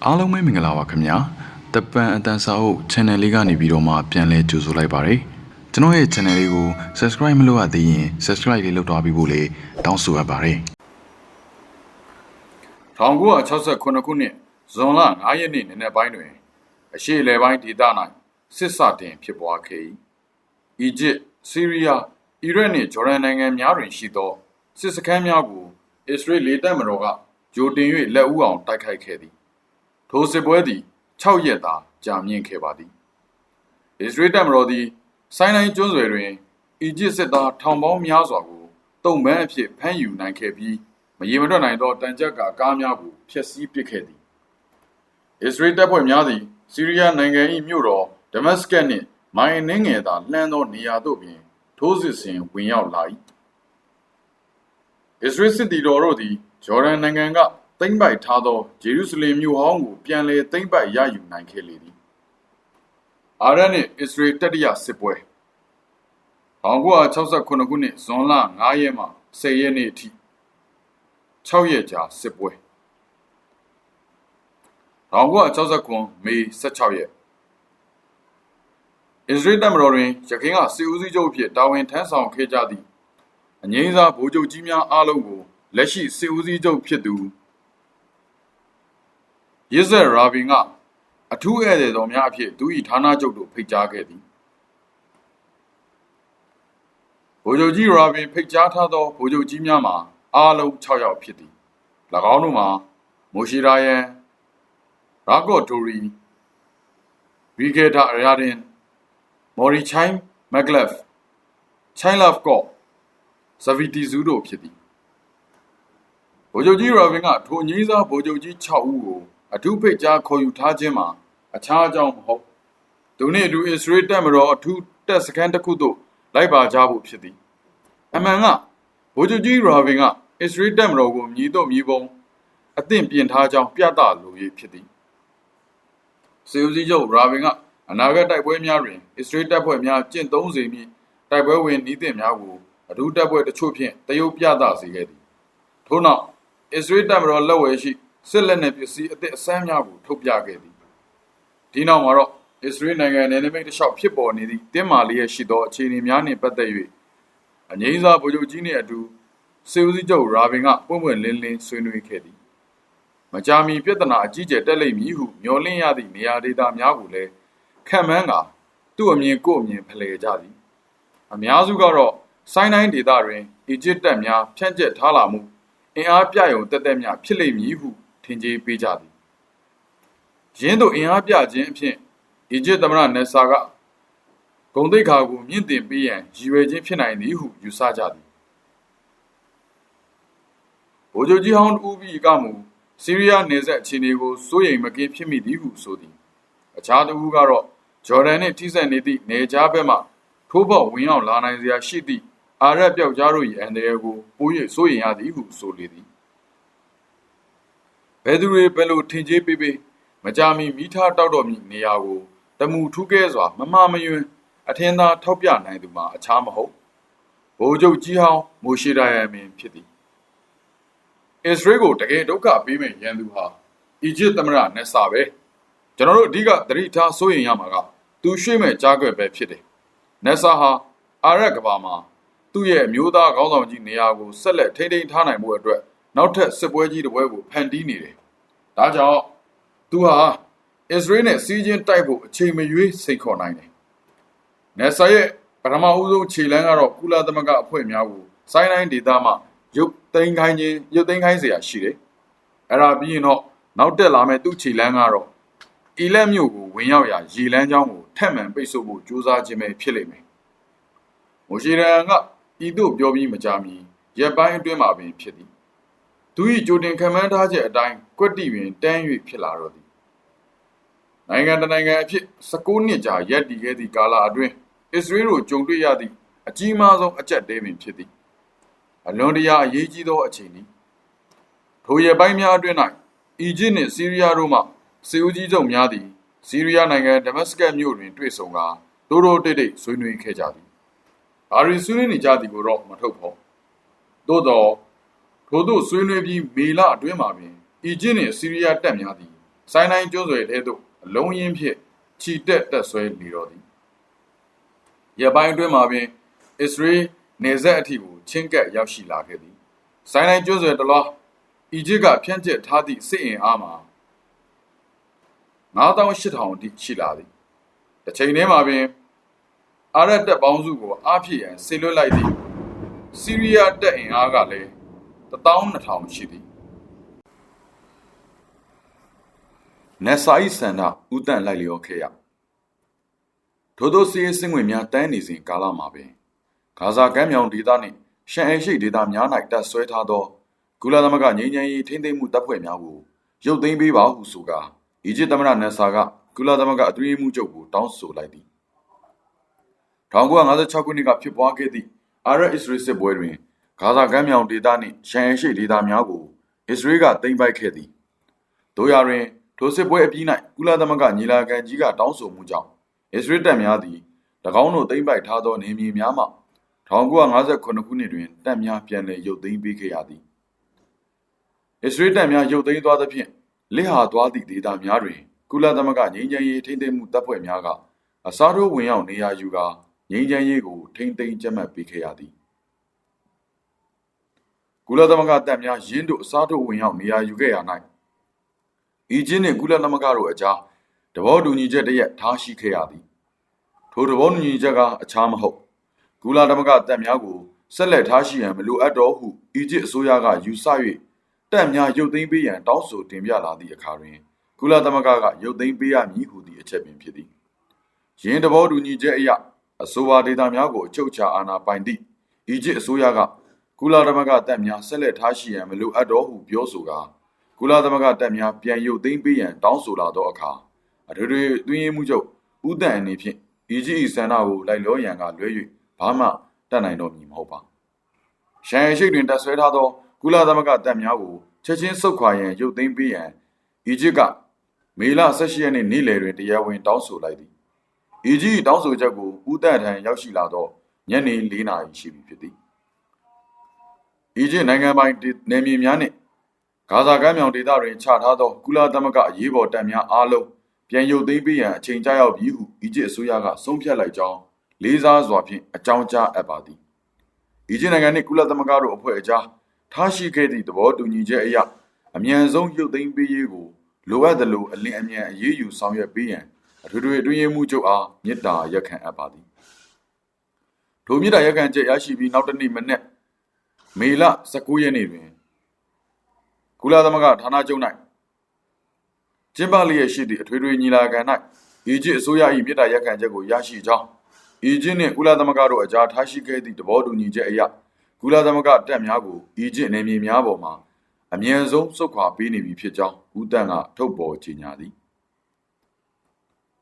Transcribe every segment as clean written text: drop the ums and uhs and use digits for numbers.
အားလုံးပဲမင်္ဂလာပါခင်ဗျာတပန်အတန်စာအုပ် channel လေးကနေပြီးတော့မှပြန်လဲကြိုဆိုလိုက်ပါတယ်ကျွန်တော်ရဲ့ channel လေးကို subscribe မလုပ်ရသေးရင် subscribe လေးလုပ်ထားပြီးဖို့လေတောင်းဆိုအပ်ပါတယ်1969ခုနှစ်ဇွန်လ9ရက်နေ့နံနက်ပိုင်းတွင်အရှေ့အလယ်ပိုင်းဒေသ၌စစ်စတင်ဖြစ်ပွားခဲ့၏အီဂျစ်ဆီးရီးယားအီရတ်နှင့်ဂျော်ဒန်နိုင်ငံများတွင်ရှိသောစစ်စခန်းများကိုအစ္စရေးလေတပ်မတော်ကဂျိုတင်၍လက်ဦးအောင်တိုက်ခိုက်ခဲ့သည်ထိုစစ်ပွဲသည်6ရက်သာကြာမြင့်ခဲ့ပါသည်အစ္စရေးတပ်မတော်သည်ဆိုင်းနိုင်ကျွန်းဆွယ်တွင်အီဂျစ်စစ်သားထောင်ပေါင်းများစွာကိုတုံ့ပန်းအဖြစ်ဖမ်းယူနိုင်ခဲ့ပြီးမရေမတွက်နိုင်သောတန်ကြပ်ကားများကိုဖျက်ဆီးပစ်ခဲ့သည်အစ္စရေးတပ်ဖွဲ့များသည်ဆီးရီးယားနိုင်ငံ၏မြို့တော်ဒမတ်စကတ်နှင့်မိုင်နှင်းငယ်သာလှမ်းသောနေရာသို့ပင်ထိုးစစ်ဆင်ဝင်ရောက်လာ၏အစ္စရေးစစ်သည်တော်တို့သည်ဂျော်ဒန်နိုင်ငံကသိမ်းပိုက်ထားသောဂျေရုဆလင်မြို့ဟောင်းကိုပြန်လည်သိမ်းပိုက်ရယူနိုင်ခဲ့လေသည်အာရတ်နှင့်အစ္စရေးတတိယစစ်ပွဲ1969ခုနှစ်ဇွန်လ9ရက်မှ10ရက်နေ့အထိ6ရက်ကြာစစ်ပွဲ1969မေ16ရက်အစ္စရေးတပ်မတော်တွင်ရခိုင်ကစစ်ဦးစီးချုပ်ဖြစ်တာဝန်ထမ်းဆောင်ခဲ့ကြသည့်အငြိမ်းစားဗိုလ်ချုပ်ကြီးများအားလုံးကိုလက်ရှိစစ်ဦးစီးချုပ်ဖြစ်သူရစ်ဇက်ရာဘင်ကအထူးဧည့်သည်တော်များအဖြစ်သူ၏ဌာနချုပ်တို့ဖိတ်ကြားခဲ့သည်ဗိုလ်ချုပ်ကြီးရာဘင်ဖိတ်ကြားထားသောဗိုလ်ချုပ်ကြီးများမှာအားလုံး6ယောက်ဖြစ်သည်၎င်းတို့မှာမိုရှိရာယန်ရာဂေါ်တိုရီရီဂေတာအရာဒင်မော်ရီချိုင်းမက်ဂလက်ချိုင်းလပ်ကော့ဇဗီတီဇူတို့ဖြစ်သည်ဗိုလ်ချုပ်ကြီးရာဘင်ကထိုငြိမ်းစားဗိုလ်ချုပ်ကြီး6ဦးကိုအထူးဖိတ်ကြားခေါ်ယူထားခြင်းမှာအခြားအကြောင်းမဟုတ်သူနှင့်အတူအစ္စရေးတပ်မတော်အထူးတပ်စခန်းတစ်ခုသို့လိုက်ပါကြဖို့ဖြစ်သည်အမှန်ကဗိုလ်ချုပ်ကြီးရာဘင်ကအစ္စရေးတပ်မတော်ကိုမြည်တော့မြည်ပုံအသင့်ပြင်ထားကြောင်းပြသလို၍ဖြစ်သည်စစ်ဦးစီးချုပ်ရာဘင်ကအနာဂတ်တိုက်ပွဲများတွင်အစ္စရေးတပ်ဖွဲ့များကျင့်သုံးစေမည့်တိုက်ပွဲဝင်နည်းသစ်များကိုအထူးတပ်ဖွဲ့တချို့ဖြင့်တရုတ်ပြသစေခဲ့သည်ထို့နောက်အစ္စရေးတပ်မတော်လက်ဝယ်ရှိစစ်လက်နက်ပစ္စည်းအသစ်အဆန်းများကိုထုတ်ပြခဲ့သည်ဒီနောက်မှာတော့အစ္စရေးနိုင်ငံနယ်နိမိတ်တစ်လျှောက်ဖြစ်ပေါ်နေသည့်တင်းမာလျက်ရှိသောအခြေအနေများနှင့်ပတ်သက်၍အငြိမ်းစားဗိုလ်ချုပ်ကြီးနှင့်အတူစစ်ဦးစီးချုပ်ရာဘင်ကပွင့်ပွင့်လင်းလင်းဆွေးနွေးခဲ့သည်မကြာမီပြဿနာအကြီးကျယ်တက်လိမ့်မည်ဟုမျှော်လင့်ရသည့်နေရာဒေသများကိုလည်းခံမှန်းကသူ့အမြင်ကိုယ်အမြင်ဖလှယ်ကြသည်အများစုကတော့ဆိုင်းတိုင်းဒေသတွင်အီဂျစ်တပ်များဖြန့်ကျက်ထားလာမှုအင်အားပြယုံတက်တက်များဖြစ်လိမ့်မည်ဟုထင်ကြေးပေးကြသည်ယင်းတို့အင်အားပြခြင်းအဖြစ်အီဂျစ်သမ္မတနက်ဆာကဂုဏ်သိက္ခာကိုမြင့်တင်ပေးရန်ရည်ရွယ်ခြင်းဖြစ်နိုင်သည်ဟုယူဆကြသည်ဗိုလ်ချုပ်ကြီးဟောင်းဦးဘီကမူဆီးရီးယားနယ်စပ်အခြေအနေကိုစိုးရိမ်မကင်းဖြစ်မိသည်ဟုဆိုသည်အခြားတစ်ဦးကတော့ဂျော်ဒန်နှင့်ထိစပ်နေသည့်နယ်ခြားဘက်မှထိုးပေါက်ဝင်ရောက်လာနိုင်စရာရှိသည့်အာရပ်ပျောက်ကြားတို့၏အန္တရာယ်ကိုပို၍စိုးရိမ်ရသည်ဟုဆိုလေသည်ဘယ်သူတွေဘယ်လိုထင်ကြေးပေးပေးမကြာမီမိထားတောက်တော်မူနေရာကိုတမူထူးကဲစွာမမှားမယွင်းအထင်သာထောက်ပြနိုင်သူမှာအခြားမဟုတ်ဗိုလ်ချုပ်ကြီးဟောင်းမိုရှိရာယန်ပင်ဖြစ်သည်အစ္စရေးကိုတကယ်ဒုက္ခပေးမဲ့ရန်သူဟာအီဂျစ်သမ္မတနက်ဆာပဲကျွန်တော်တို့အဓိကသတိထားစိုးရိမ်ရမှာကသူရွှေ့မဲ့ကြားကွယ်ပဲဖြစ်တယ်နက်ဆာဟာအာရပ်ကမ္ဘာမှာသူ့ရဲ့အမျိုးသားခေါင်းဆောင်ကြီးနေရာကိုဆက်လက်ထိန်းသိမ်းထားနိုင်မှုအတွက်နောက်ထပ်စစ်ပွဲကြီးတစ်ပွဲကိုဖန်တီးနေတယ်ဒါကြောင့်သူဟာအစ္စရေးနဲ့စီးချင်းတိုက်ဖို့အချိန်မရွေးစိတ်ခေါ်နိုင်တယ်နက်ဆာရဲ့ပထမဦးဆုံးခြေလှမ်းကတော့ကုလသမဂ္ဂအဖွဲ့များကိုဆိုင်းတိုင်းဒေသမှာရုပ်သိမ်းခိုင်းเสียရှိတယ်အဲ့ဒါပြီးရင်တော့နောက်တက်လာမဲ့သူ့ခြေလှမ်းကတော့အီလက်မြို့ကိုဝင်ရောက်ရာရေလမ်းကြောင်းကိုထပ်မံပိတ်ဆို့ဖို့ကြိုးစားခြင်းပဲဖြစ်လိမ့်မယ်မိုရှိရန်ကဤသို့ပြောပြီးမကြာမီရက်ပိုင်းအတွင်းမှာပင်ဖြစ်သည်သူ၏ကြိုတင်ခံမှန်းထားချက်အတိုင်းကွက်တီပင်တန်း၍ဖြစ်လာတော့သည်နိုင်ငံတနိုင်ငံအဖြစ်19နှစ်ကြာရပ်တည်ခဲ့သည့်ကာလအတွင်းအစ္စရေးတို့ကြုံတွေ့ရသည့်အကြီးမားဆုံးအကျပ်တဲပင်ဖြစ်သည်အလွန်တရာအရေးကြီးသောအခြေအနေထိုရက်ပိုင်းများအတွင်း၌အီဂျစ်နှင့်ဆီးရီးယားတို့မှစစ်ဦးကြီးချုပ်များသည်ဆီးရီးယားနိုင်ငံဒမတ်စကတ်မြို့တွင်တွေ့ဆုံကာတိုးတိုးတိတ်တိတ်ဆွေးနွေးခဲ့ကြသည်ဘာရီဆွေးနွေးနေကြသည်ကိုတော့မထုတ်ဖော်သို့သောထို့သို့ဆွေးနွေးပြီးမေလအတွင်းမှာပင်အီဂျစ်နှင့်ဆီးရီးယားတပ်များသည် ဆိုင်းတိုင်းကျွန်းဆွယ်ထဲသို့အလုံးရင်းဖြင့်ခြိတက်တက်ဆွဲနေတော်သည်ရပိုင်းအတွင်းမှာပင်အစ္စရေးနေဆက်အထိကိုချင်းကပ်ရောက်ရှိလာခဲ့သည်ဆိုင်းတိုင်းကျွန်းဆွယ်တလွားအီဂျစ်ကဖြန့်ကျက်ထားသည့်စစ်အင်အားမှာ98,000အထိရှိလာသည်တစ်ချိန်တည်းမှာပင်အာရပ်တပ်ပေါင်းစုကိုအားဖြည့်ရန်ဆေလွတ်လိုက်သည့်ဆီးရီးယားတပ်အင်အားကလည်း12,000ရှိသည်နက်ဆိုင်ဆန္ဒဥတန့်လိုက်လျောခဲ့ရထို့သောစီးစင်းဝင်များတန်းနေစဉ်ကာလမှာပင်ဂါဇာကမ်းမြောင်ဒေသနှင့်ရှန်အရှိဒေသများ၌တပ်ဆွဲထားသောကုလသမဂ္ဂငြိမ်းချမ်းရေးထိန်းသိမ်းမှုတပ်ဖွဲ့များကိုရုပ်သိမ်းပေးပါဟုဆိုကာအီဂျစ်သမ္မတနက်ဆာကကုလသမဂ္ဂအတွင်းရေးမှူးချုပ်ကိုတောင်းဆိုလိုက်သည်1956ခုနှစ်ကဖြစ်ပွားခဲ့သည့်အာရပ်အစ္စရေးစစ်ပွဲတွင်ဂါဇာကမ်းမြောင်ဒေသနှင့်ရှန်အရှိဒေသများကိုအစ္စရေးကသိမ်းပိုက်ခဲ့သည်တို့ရာတွင်ထိုစစ်ပွဲအပြီး၌ကုလသမဂ္ဂညီလာခံကြီးကတောင်းဆိုမှုကြောင့်အစ္စရေးတပ်များသည်၎င်းတို့သိမ်းပိုက်ထားသောနေမြေများမှ1958ခုနှစ်တွင်တပ်များပြန်လည်ရုပ်သိမ်းပေးခဲ့ရသည်အစ္စရေးတပ်များရုပ်သိမ်းသွားသဖြင့်လစ်ဟာသွားသည့်ဒေသများတွင်ကုလသမဂ္ဂငြိမ်းချမ်းရေးထိန်းသိမ်းမှုတပ်ဖွဲ့များကအစားထိုးဝင်ရောက်နေရာယူကာငြိမ်းချမ်းရေးကိုထိန်းသိမ်းကြပ်မတ်ပေးခဲ့ရသည်ကုလသမဂ္ဂတပ်များရင်းတို့အစားထိုးဝင်ရောက်နေရာယူခဲ့ရာ၌အီဂျစ်နှင့်ကုလသမဂ္ဂတို့အကြားသဘောတူညီချက်တရက်ထားရှိခဲ့ရသည်ထိုသဘောတူညီချက်ကအခြားမဟုတ်ကုလသမဂ္ဂတပ်များကိုဆက်လက်ထားရှိရန်မလိုအပ်တော့ဟုအီဂျစ်အစိုးရကယူဆ၍တပ်များရုပ်သိမ်းပေးရန်တောင်းဆိုတင်ပြလာသည့်အခါတွင်ကုလသမဂ္ဂကရုပ်သိမ်းပေးရမည်ဟုသည့်အချက်ပင်ဖြစ်သည်ယင်းသဘောတူညီချက်အရအဆိုပါဒေသများကိုအချုပ်အခြာအာဏာပိုင်သည့်အီဂျစ်အစိုးရကကုလသမဂ္ဂတပ်များဆက်လက်ထားရှိရန်မလိုအပ်တော့ဟုပြောဆိုကာကုလသမဂ္ဂတပ်များပြန်ရုပ်သိမ်းပေးရန်တောင်းဆိုလာသောအခါအထွေထွေအတွင်းရေးမှူးချုပ်ဦးတန်အနေဖြင့်အီဂျစ်၏ဆန္ဒကိုလိုက်လျောရန်ကလွဲ၍ဘာမှတတ်နိုင်တော့မည်မဟုတ်ပါရှန်ရှိတ်တွင်တပ်ဆွဲထားသောကုလသမဂ္ဂတပ်များကိုချက်ချင်းဆုတ်ခွာရန်ရုပ်သိမ်းပေးရန်အီဂျစ်ကမေလ18ရက်နေ့နေ့လယ်တွင်တရားဝင်တောင်းဆိုလိုက်သည်အီဂျစ်တောင်းဆိုချက်ကိုဦးတန်ထံရောက်ရှိလာသောညနေ4 နာရီရှိပြီဖြစ်သည်အီဂျစ်နိုင်ငံပိုင်နယ်မြေများနှင့်ဂါဇာကမ်းမြောင်ဒေသတွင်ချထားသောကုလသမဂ္ဂအရေးပေါ်တပ်များအားလုံးပြန်ရုပ်သိမ်းပေးရန်အချိန်ကြာရောက်ပြီဟုအီဂျစ်အစိုးရကဆုံးဖြတ်လိုက်ကြောင်းလေးစားစွာဖြင့်အကြောင်းကြားအပ်ပါသည်အီဂျစ်နိုင်ငံနှင့်ကုလသမဂ္ဂတို့အဖွဲ့အကြားထားရှိခဲ့သည့်သဘောတူညီချက်အရအမြန်ဆုံးရုပ်သိမ်းပေးရေးကိုလိုအပ်သလိုအလင်းအမြန်အရေးယူဆောင်ရွက်ပေးရန်အထွေထွေအတွင်းရေးမှူးချုပ်အားမြစ်တာရက်ခံအပ်ပါသည်ထိုမြစ်တာရက်ခံချက်ရရှိပြီးနောက်တစ်နေ့မနေ့မေလ19ရက်နေ့တွင်ကုလသမဂ္ဂဌာနချုပ်၌ကျင်းပလျက်ရှိသည့်အထွေထွေညီလာခံ၌အီဂျစ်အစိုးရ၏မြစ်တာရက်ခံချက်ကိုရရှိကြောင်းအီဂျစ်နှင့်ကုလသမဂ္ဂတို့အကြားထားရှိခဲ့သည့်သဘောတူညီချက်အရကုလသမဂ္ဂတပ်များကိုအီဂျစ်နယ်မြေများပေါ်မှအမြန်ဆုံးဆုတ်ခွာပေးနေပြီဖြစ်ကြောင်းဦးတန့်ကထုတ်ပေါ်ကြေညာသည်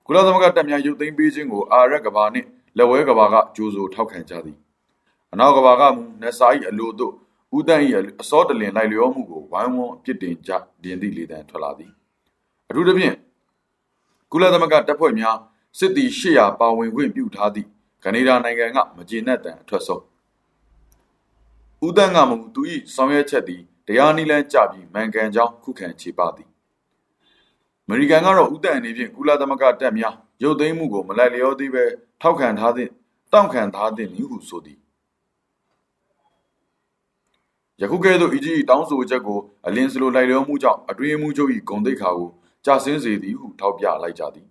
ကုလသမဂ္ဂတပ်များရုပ်သိမ်းပေးခြင်းကိုအာရက်ကဘာနှင့်လက်ဝဲကဘာကကြိုးဆိုထောက်ခံကြသည်အနောက်ကဘာကမူနက်စာ၏အလိုတို့ဦးတန့်၏အစောတလင်လိုက်လျောမှုကိုဝိုင်းဝန်းအပြစ်တင်ကြတင်သည့်လေတံထွက်လာသည်အထူးသဖြင့်ကုလသမဂ္ဂတပ်ဖွဲ့များစစ်သည်800ပါဝင်ခွင့်ပြုထားသည့်ကနေဒါနိုင်ငံကမကျေနပ်တံအထွက်ဆုံးဦးတန့်ကမူသူ၏ဆောင်ရွက်ချက်သည်တရားနည်းလမ်းကျပြီးမှန်ကန်ကြောင်းခုခံချေပသည်အမေရိကန်ကတော့ဦးတန့်အနေဖြင့်ကုလသမဂ္ဂတပ်များရုပ်သိမ်းမှုကိုမလိုက်လျောသေးပဲတောက်ခံထားသည့်နည်းဟုဆိုသည်ယခုကဲ့သို့အီဂျစ်တောင်းဆိုချက်ကိုအလင်းစလိုလိုက်လျောမှုကြောင့်အတွင်းမှုချုပ်၏ဂုဏ်သိက္ခာကိုကျဆင်းစေသည်ဟုထောက်ပြလိုက်ကြသည်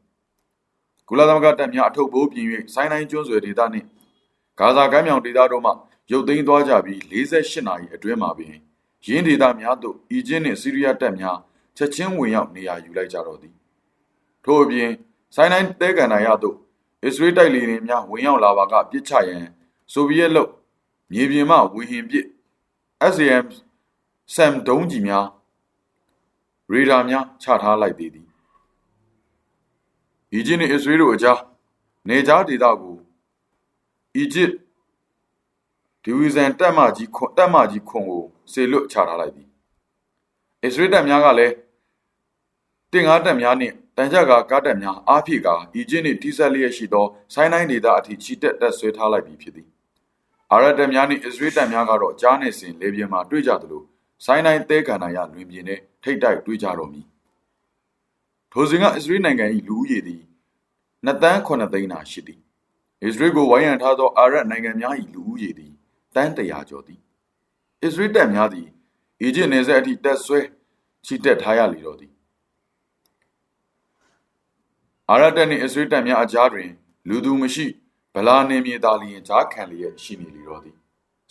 ကုလသမဂ္ဂတပ်များအထုပ်ပိုးပြင်၍ဆိုင်းတိုင်းကျွန်းဆွယ်ဒေသနှင့်ဂါဇာကမ်းမြောင်ဒေသတို့မှရုပ်သိမ်းသွားကြပြီး48နာရီအတွင်းမှာပင်ရင်းဒေသများသို့အီဂျစ်နှင့်ဆီးရီးယားတပ်များချက်ချင်းဝင်ရောက်နေရာယူလိုက်ကြတော့သည်ထို့အပြင်ဆိုင်းတိုင်းတဲကန်နာရသို့အစ္စရေးတိုက်လေယာဉ်များဝင်ရောက်လာပါကပစ်ချရန်ဆိုဗီယက်လုပ်မြေပြင်မှဝေဟင်ပစ် SAM ဆမ်ဒုံးကြီးများရေဒါများချထားလိုက်သေးသည်အီဂျစ်နှင့်အစ္စရေးတို့အကြားနေကြားဒေသကိုအီဂျစ်ဒီဝီဇန်တပ်မကြီးခွန်ကိုစေလွတ်ချထားလိုက်သည်အစ္စရေးတပ်များကလည်းတင်ကားတပ်များနှင့်တန်ကြပ်ကားတပ်များအားဖြည့်ကာအီဂျစ်နှင့်ထိစပ်လျက်ရှိသောဆိုင်းတိုင်းဒေသအထိချီတက်တပ်ဆွဲထားလိုက်ပြီဖြစ်သည်အာရတပ်များနှင့်အစ္စရေးတပ်များကတော့ကြားနေစဉ်လေပြင်မှာတွေ့ကြသလိုဆိုင်းတိုင်းသဲကန်နာရလွင်ပြင်နဲ့ထိတ်တိုက်တွေ့ကြတော့မည် ထိုစဉ်ကအစ္စရေးနိုင်ငံ၏လူဦးရေသည်2တန်း9သိန်းသာရှိသည်အစ္စရေးကိုဝိုင်းရံထားသောအာရပ်နိုင်ငံများ၏လူဦးရေသည်တန်း100ကျော်သည်အစ္စရေးတပ်များသည်အီဂျစ်နယ်စပ်အထိတပ်ဆွဲချီတက်ထားရလေတော့သည်အာရပ်တပ်နှင့်အစ္စရေးတပ်များအကြားတွင်လူသူမရှိဗလာနေမြေသားလျင်ကြားခံလျက်ရှိနေလေတော့သည်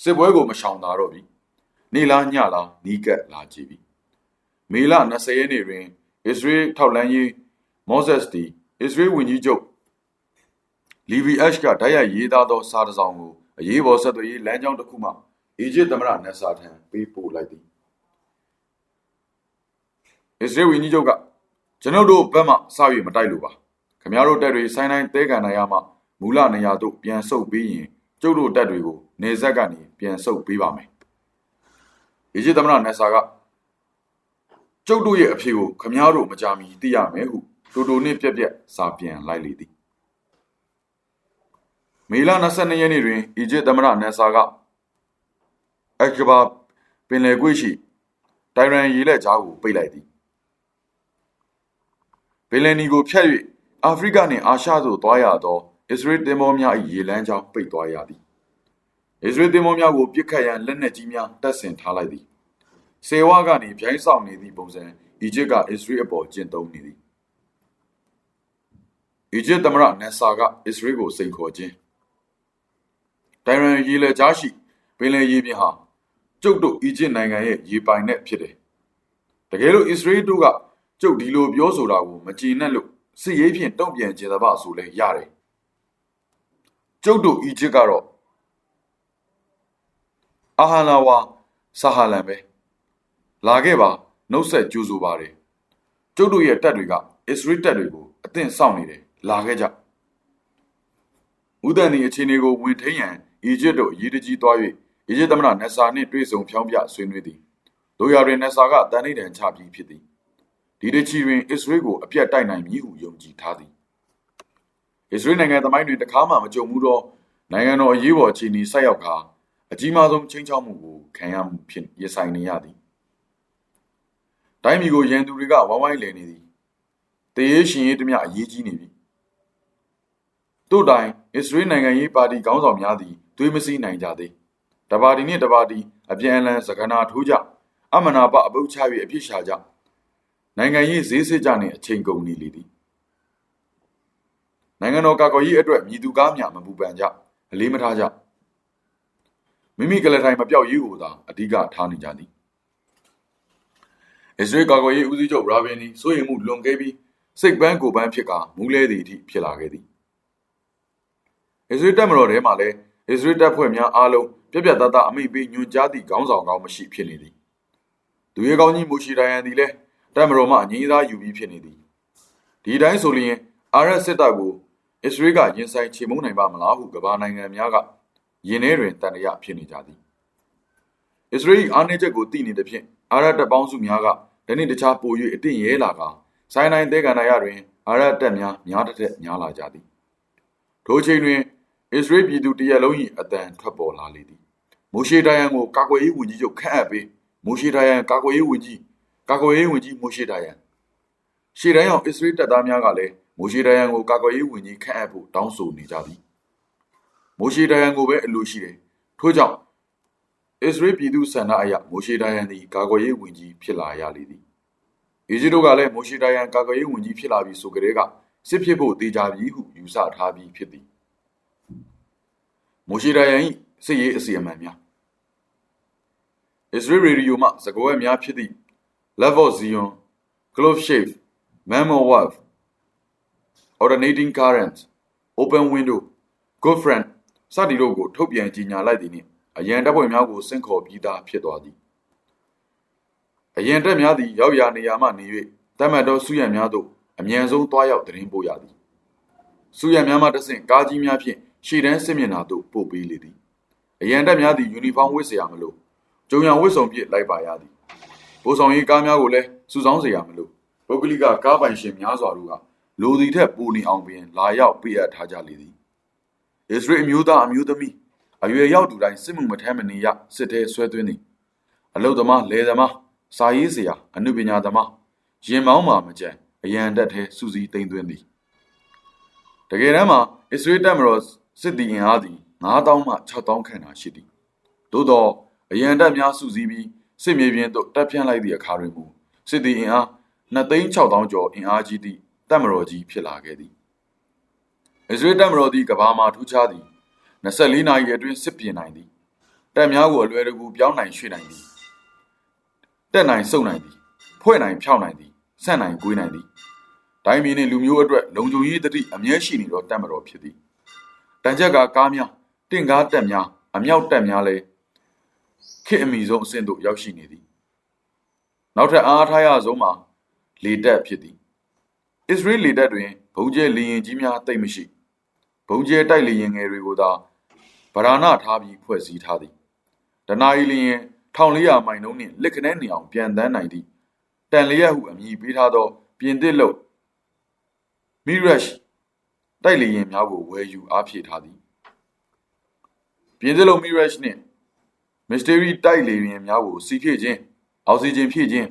စစ်ပွဲကိုမရှောင်သာတော့ပြီနေလားညလားနီးကပ်လာကြပြီမေလ20ရက်နေ့တွင်အစ္စရေးထောက်လှမ်းရေးမော့ဇက်စ်သည်အစ္စရေးဝန်ကြီးချုပ်လီဗီအက်ရှ်ကတိုက်ရိုက်ရေးသားသောစာတစ်စောင်ကိုအရေးပေါ်ဆက်သွယ်ရေးလမ်းကြောင်းတစ်ခုမှအီဂျစ်သမ္မတနက်ဆာထံပေးပို့လိုက်သည်အစ္စရေးဝန်ကြီးချုပ်ကကျွန်ုပ်တို့ဘက်မှစ၍မတိုက်လို့ပါခင်ဗျားတို့တပ်တွေဆိုင်းတိုင်းတဲကန်နိုင်ရမှမူလနေရာသို့ပြန်ဆုတ်ပြီးရင်ကျုပ်တို့တပ်တွေကိုနေဆက်ကနေပြန်ဆုတ်ပေးပါမယ်အီဂျစ်သမ္မတနက်ဆာကကျုပ်တို့ရဲ့အဖြေကိုခင်ဗျားတို့မကြမီသိရမယ်ဟုတိုနှင့်ပြက်စာပြန်လိုက်လေသည်မေလ22ရက်နေ့တွင်အီဂျစ်သမ္မတနက်ဆာကအက်ကဘာပင်လယ်ကွေ့ရှိတိုင်ရန်ရေလက်ကြားကိုပိတ်လိုက်သည်ပင်လယ်နီကိုဖြတ်၍အာဖရိကနှင့်အာရှသို့သွားရသောအစ္စရေးသင်္ဘောများ၏ရေလမ်းကြောင်းပိတ်သွားရသည်အစ္စရေးသင်္ဘောများကိုပစ်ခတ်ရန်လက်နက်ကြီးများတပ်ဆင်ထားလိုက်သည်စေဝါကနေဗျိုင်းဆောင်နေသည့်ပုံစံအီဂျစ်ကအစ္စရေးအပေါ်ကျင့်သုံးနေသည်အီဂျစ်သမ္မတနက်ဆာကအစ္စရေးကိုစိန်ခေါ်ခြင်းတိုင်ရန်ရေလက်ကြားရှိပင်လယ်ရေပြင်ဟာကျုပ်တို့အီဂျစ်နိုင်ငံရဲ့ရေပိုင်နက်ဖြစ်တယ်တကယ်လို့အစ္စရေးတို့ကကျုပ်ဒီလိုပြောဆိုတာကိုမကြည်နပ်လို့စစ်ရေးဖြင့်တုံ့ပြန်ခြင်းသဘာဆိုလဲရတယ်ကျုပ်တို့အီဂျစ်ကတော့အာဟာလာဝါဆာဟာလန်ပဲလာခဲ့ပါနှုတ်ဆက်ကြိုးဆိုပါတယ်ကျုပ်တို့ရဲ့တပ်တွေကအစ္စရေးတပ်တွေကိုအသင့်စောင့်နေတယ်လာခဲ့ကြဥဒန်ဒီအခြေအနေကိုဝင်ထိန်ရန်အီဂျစ်တို့အရေးတကြီးသွား၍အီဂျစ်သမ္မတနက်ဆာနှင့်တွေ့ဆုံဖြောင်းပြဆွေးနွေးသည်တို့ရတွင်နက်ဆာကတန်ဋိဌာန်ချပြီးဖြစ်သည်ဒီတချီတွင်အစ္စရေးကိုအပြတ်တိုက်နိုင်မည်ဟုယုံကြည်ထားသည်အစ္စရေးနိုင်ငံသမိုင်းတွင်တစ်ခါမှမကြုံမှုသောနိုင်ငံတော်အရေးပေါ်အခြေအနေဆက်ရောက်ကာအကြီးမားဆုံးချိန်ချောက်မှုကိုခံရမှုဖြင့်ရင်ဆိုင်နေရသည်တိုင်းပြည်ကိုရန်သူတွေကဝိုင်းဝိုင်းလည်နေသည်တရေရှင်ရေးတမျှအရေးကြီးနေပြီတို့တိုင်အစ္စရေးနိုင်ငံရေးပါတီခေါင်းဆောင်များသည်သွေးမစည်းနိုင်ကြသေးတပါတီနှင့်တပါတီအပြန်အလှန်စကားနာထိုးကြအမနာပအပုတ်ချ၍အပြစ်ရှာကြနိုင်ငံရေးဈေးစစ်ကြနှင့်အချိန်ကုန်နေလေသည်နိုင်ငံတော်ကာကွယ်ရေးအတွက်မြည်သူကားများမပူပန်ကြအလေးမထားကြမိမိကလထိုင်မပြောက်ရေးကိုသာအဓိကထားနေကြသည်အစ္စရေးကာကွယ်ရေးဦးစီးချုပ်ရာဘင်နီစိုးရိမ်မှုလွန်ကဲပြီးစိတ်ပန်းကိုယ်ပန်းဖြစ်ကာမူးလဲသည့်အထိဖြစ်လာခဲ့သည်အစ္စရေးတပ်မတော်ထဲမှလည်းအစ္စရေးတပ်ဖွဲ့များအားလုံးပြက်ပြက်သားသားအမိန့်ပေးညွှန်ကြားသည့်ခေါင်းဆောင်ကောင်းမရှိဖြစ်နေသည်သူရဲကောင်းကြီးမိုရှိဒိုင်ယန်သည်လည်းတပ်မတော်မှအငြင်းသားယူပြီးဖြစ်နေသည်ဒီတိုင်းဆိုလျင်အာရပ်စစ်တပ်ကိုအစ္စရေးကရင်ဆိုင်ချေမှုန်းနိုင်ပါမလားဟုကမ္ဘာနိုင်ငံများကယင်းထဲတွင်တန်တရားဖြစ်နေကြသည်အစ္စရေးအားနည်းချက်ကိုသိနေသဖြင့်အာရပ်တပ်ပေါင်းစုများကတနေ့တခြားပို၍အတင့်ရဲလာကာဆိုင်းတိုင်းတဲကန်နာရတွင်အာရပ်တပ်များများတစ်ထက်များလာကြသည်ထိုချိန်တွင်အစ္စရေးပြည်သူတရက်လုံး၏အတန်ထွက်ပေါ်လာလေသည်မိုရှေဒိုင်ယန်ကိုကာကွယ်ရေးဝန်ကြီးချုပ်ခန့်အပ်ပေးမိုရှေဒိုင်ယန်ကာကွယ်ရေးဝန်ကြီးမိုရှေဒိုင်ယန်ရှေ့တိုင်းအောင်အစ္စရေးတပ်သားများကလည်းမိုရှေဒိုင်ယန်ကိုကာကွယ်ရေးဝန်ကြီးခန့်အပ်ဖို့တောင်းဆိုနေကြသည်မိုရှေဒိုင်ယန်ကိုပဲအလိုရှိတယ်ထို့ကြောင့်အစ္စရေးပြည်သူဆန္ဒအရမိုရှေဒိုင်ယန်သည်ကာကွယ်ရေးဝန်ကြီးဖြစ်လာရလေသည်အီဂျစ်တို့ကလည်းမိုရှေဒိုင်ယန်ကာကွယ်ရေးဝန်ကြီးဖြစ်လာပြီဆိုကြတဲ့ကစစ်ဖြစ်ဖို့တေချာပြီဟုယူဆထားပြီးဖြစ်သည်မိုရှေဒိုင်ယန်၏စစ်ရေးအစီအမံများအစ္စရေးရေဒီယိုမှစကားဝတ်များဖြစ်သည့် Level Zion, Clove Shave, Mammo Wolf, Alternating Current, Open Window, Good Friend စသည်တို့ကိုထုတ်ပြန်ကြေညာလိုက်သည်နှင့်အရန်တပ်ဖွဲ့များကိုဆင့်ခေါ်ပြီးသားဖြစ်သွားသည်အရန်တပ်များသည်ရောက်ရာနေရာမှနေ၍တတ်မှတ်သောစုရံများသို့အမြန်ဆုံးတွားရောက်သတင်းပို့ရသည်စုရံများမှတဆင့်ကားကြီးများဖြင့်ရှေ့တန်းစစ်မျက်နှာသို့ပို့ပေးလေသည်အရန်တပ်များသည်ယူနီဖောင်းဝတ်เสียရမလို့ဂျုံရံဝတ်စုံဖြင့်လိုက်ပါရသည်ပို့ဆောင်ရေးကားများကိုလည်းစုဆောင်းเสียရမလို့ပုဂ္ဂလိကကားပိုင်ရှင်များစွာတို့ကလိုသည်ထက်ပိုနေအောင်ပင်လာရောက်ပေးအပ်ထားကြလေသည်အစ္စရေးအမျိုးသားအမျိုးသမီးအရွယ်ရောက်သူတိုင်းစစ်မှုမထမ်းမနေရစစ်ထဲဆွဲသွင်းသည်အလုသမားလယ်သမားစာရေးဆရာအနုပညာသမားရင်မောင်းမှမကြံ အရန်တက်ထဲစူးစီးသိမ်းသွင်းသည်တကယ်တမ်းမှာအစ္စရေးတပ်မတော်စစ်သည်အင်အားသည်9000မှ6000ခန့်သာရှိသည်သို့သောအရန်တပ်များစုစည်းပြီးစစ်မြေပြင်သို့တပ်ဖြန့်လိုက်သည့်အခါတွင်မူစစ်သည်အင်အား2,600,000ကျော်အင်အားကြီးသည့်တပ်မတော်ကြီးဖြစ်လာခဲ့သည်အစ္စရေးတပ်မတော်သည်ကမ္ဘာမှာထူးခြားသည်24နာရီအတွင်းစစ်ပြင်နိုင်သည်တပ်များကိုအလွယ်တကူပြောင်းနိုင်ရွှေ့နိုင်သည်တက်နိုင်စုပ်နိုင်သည်ဖွဲ့နိုင်ဖြောင်းနိုင်သည်ဆန့်နိုင်ကွေးနိုင်သည်တိုင်းပြည်နှင့်လူမျိုးအတွက်လုံခြုံရေးတတိအမြဲရှိနေသောတပ်မတော်ဖြစ်သည်တန်ချက်ကကားများတင့်ကားတပ်များအမြောက်တပ်များလည်းခေတ်အမီဆုံးအဆင့်သို့ရောက်ရှိနေသည်နောက်ထပ်အားထားရဆုံးမှာလေတပ်ဖြစ်သည်အစ္စရေးလေတပ်တွင်ဘုံကျဲလေယာဉ်ကြီးများတိတ်မရှိဘုံကျဲတိုက်လေယာဉ်ငယ်တွေကိုသာဗရာဏထားပြီးဖွဲ့စည်းထားသည်တနာရီလေယာဉ်1400မိုင်နှုန်းနှင့်လက်ခနဲနေအောင်ပြန်တန်းနိုင်သည့်တန်လျက်ဟုအမည်ပေးထားသောပြင်သစ်လို့မီရက်ရှ်တိုက်လေယာဉ်များကိုဝယ်ယူအားဖြည့်ထားသည်ပြင်သစ်လို့မီရက်ရှ်နှင့်မစ္စတရီတိုက်လေယာဉ်များကိုစီးဖြည့်ခြင်းအောက်ဆီဂျင်ဖြည့်ခြင်း